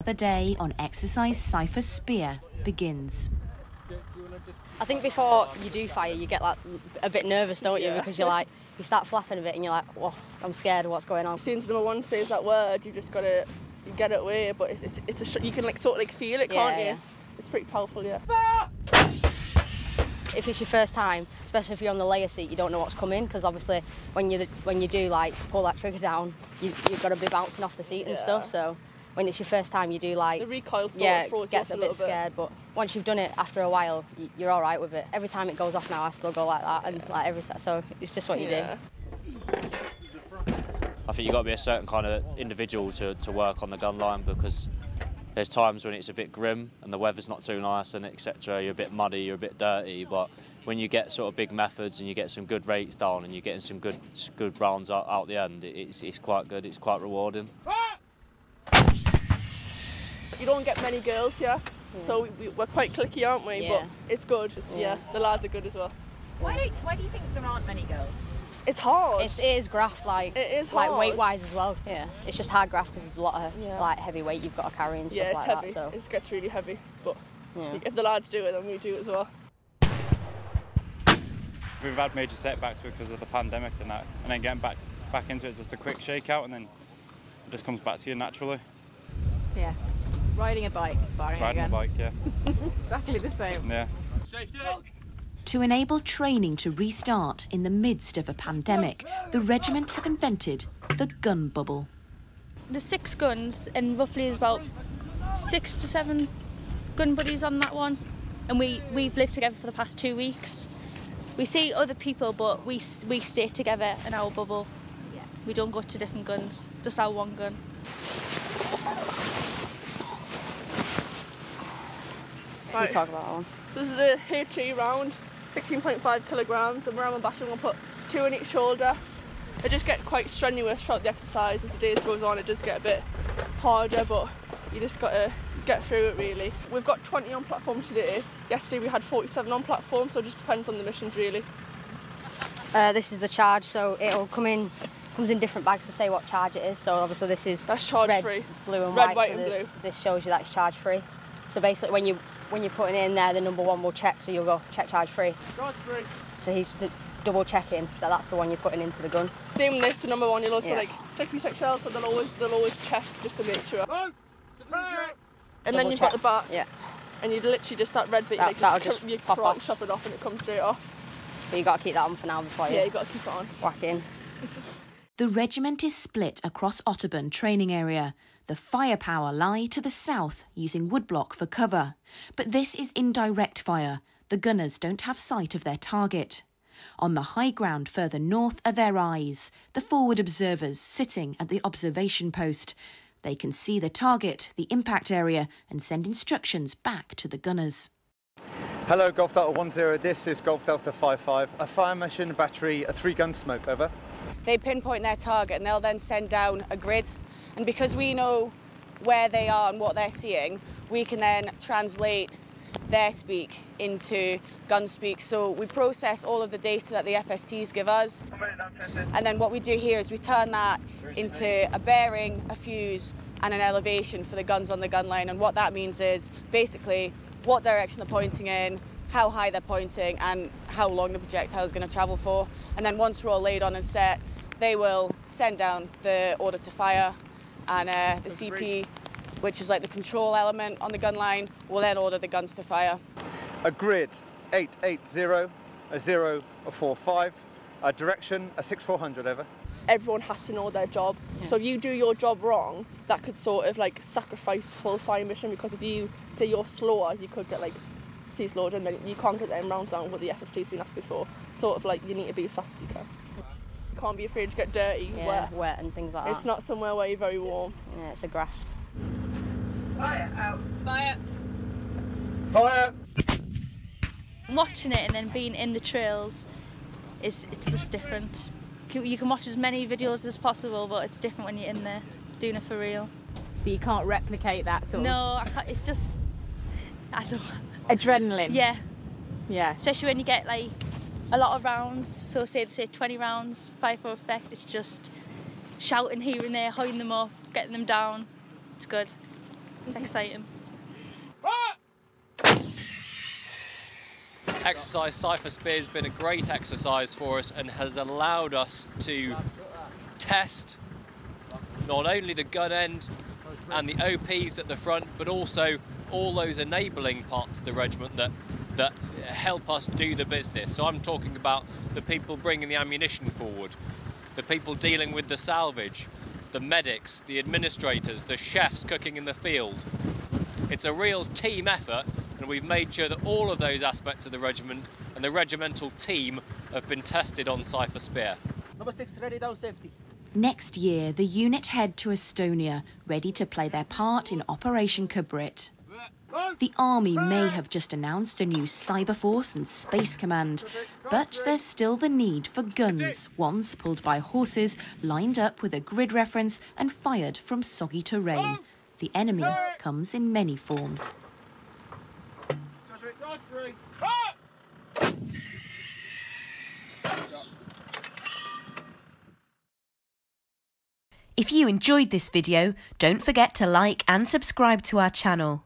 The day on exercise Cypher Spear begins. I think before you do fire, you get like a bit nervous, don't you? Because you're like, you start flapping a bit and you're like, whoa, I'm scared of what's going on. As soon as number one says that word, you just gotta get it away. But you can like sort of like feel it, can't you? Yeah. It's pretty powerful, yeah. If it's your first time, especially if you're on the layer seat, you don't know what's coming, because obviously when you do like pull that trigger down, you've got to be bouncing off the seat and stuff. So when it's your first time, you do like the recoil sort of throws you off a bit scared. But once you've done it after a while, you're all right with it. Every time it goes off now, I still go like that, and like every time. So it's just what you do. I think you've got to be a certain kind of individual to work on the gun line, because there's times when it's a bit grim and the weather's not too nice and etc. You're a bit muddy, you're a bit dirty, but when you get sort of big methods and you get some good rates down and you're getting some good rounds out the end, it's quite good, it's quite rewarding. You don't get many girls here, so we're quite cliquey, aren't we? Yeah. But it's good, the lads are good as well. Why do you think there aren't many girls? It's hard. It is graft, like it is hard. like weight-wise as well. Yeah, it's just hard graft because there's a lot of like heavy weight you've got to carry and stuff like heavy. that. So it gets really heavy, but if the lads do it, then we do it as well. We've had major setbacks because of the pandemic and that, and then getting back into it is just a quick shakeout, and then it just comes back to you naturally. Yeah, riding a bike, Riding a bike, yeah. Exactly the same. Yeah. Safety. To enable training to restart in the midst of a pandemic, the regiment have invented the gun bubble. There's 6 guns and roughly there's about 6 to 7 gun buddies on that one, and we've lived together for the past 2 weeks. We see other people, but we stay together in our bubble. Yeah. We don't go to different guns, just our one gun. Right. We talk about that one. So this is a HE round, 16.5 kilograms, and we're bashing, we'll put 2 in each shoulder. It just gets quite strenuous throughout the exercise. As the days goes on, it does get a bit harder, but you just got to get through it really. We've got 20 on platform today. Yesterday we had 47 on platform, so it just depends on the missions really. This is the charge, so it'll comes in different bags to say what charge it is. So obviously that's charge red, free. Blue and red, white and blue. This shows you that's charge free. So basically when you're putting it in there, the number one will check, so you'll go check charge free. Charge free. So he's double checking that that's the one you're putting into the gun. Same with this to number one, you'll also like check shells, so they'll always check just to make sure. And then you've got the back. Yeah. And you literally just that red bit, you pop off. chop it off and it comes straight off. But you got to keep that on for now before you. Yeah, you got to keep it on. Whack in. The regiment is split across Otterburn training area. The firepower lie to the south, using woodblock for cover. But this is indirect fire. The gunners don't have sight of their target. On the high ground further north are their eyes, the forward observers sitting at the observation post. They can see the target, the impact area, and send instructions back to the gunners. Hello, Golf Delta 10, this is Golf Delta 55. A fire mission battery, a 3-gun smoke, over. They pinpoint their target and they'll then send down a grid. And because we know where they are and what they're seeing, we can then translate their speak into gun speak. So we process all of the data that the FSTs give us. And then what we do here is we turn that into a bearing, a fuse, and an elevation for the guns on the gun line. And what that means is basically what direction they're pointing in, how high they're pointing, and how long the projectile is going to travel for. And then once we're all laid on and set, they will send down the order to fire, and the CP, which is like the control element on the gun line, will then order the guns to fire. A grid, 880, a 0, a 45, a direction, a 6400, over. Everyone has to know their job. Yeah. So if you do your job wrong, that could sort of like sacrifice full fire mission, because if you say you're slower, you could get like seized loaded and then you can't get them rounds down what the FST's been asking for. Sort of like you need to be as fast as you can. You can't be afraid to get dirty, wet and things like that. It's not somewhere where you're very warm. Yeah, it's a graft. Fire out. Fire. Fire! Watching it and then being in the trails, it's just different. You can watch as many videos as possible, but it's different when you're in there doing it for real. So you can't replicate that sort of... No, I can't. It's just... I don't... Adrenaline. Yeah. Yeah. Especially when you get like a lot of rounds, so say 20 rounds, fire for effect, it's just shouting here and there, holding them up, getting them down. It's good. It's exciting. Exercise Cypher Spear has been a great exercise for us and has allowed us to test not only the gun end and the OPs at the front, but also all those enabling parts of the regiment that help us do the business. So I'm talking about the people bringing the ammunition forward, the people dealing with the salvage, the medics, the administrators, the chefs cooking in the field. It's a real team effort, and we've made sure that all of those aspects of the regiment and the regimental team have been tested on Cypher Spear. Number 6, ready down safety. Next year, the unit head to Estonia, ready to play their part in Operation Kubrit. The Army may have just announced a new cyber force and space command, but there's still the need for guns, once pulled by horses, lined up with a grid reference and fired from soggy terrain. The enemy comes in many forms. If you enjoyed this video, don't forget to like and subscribe to our channel.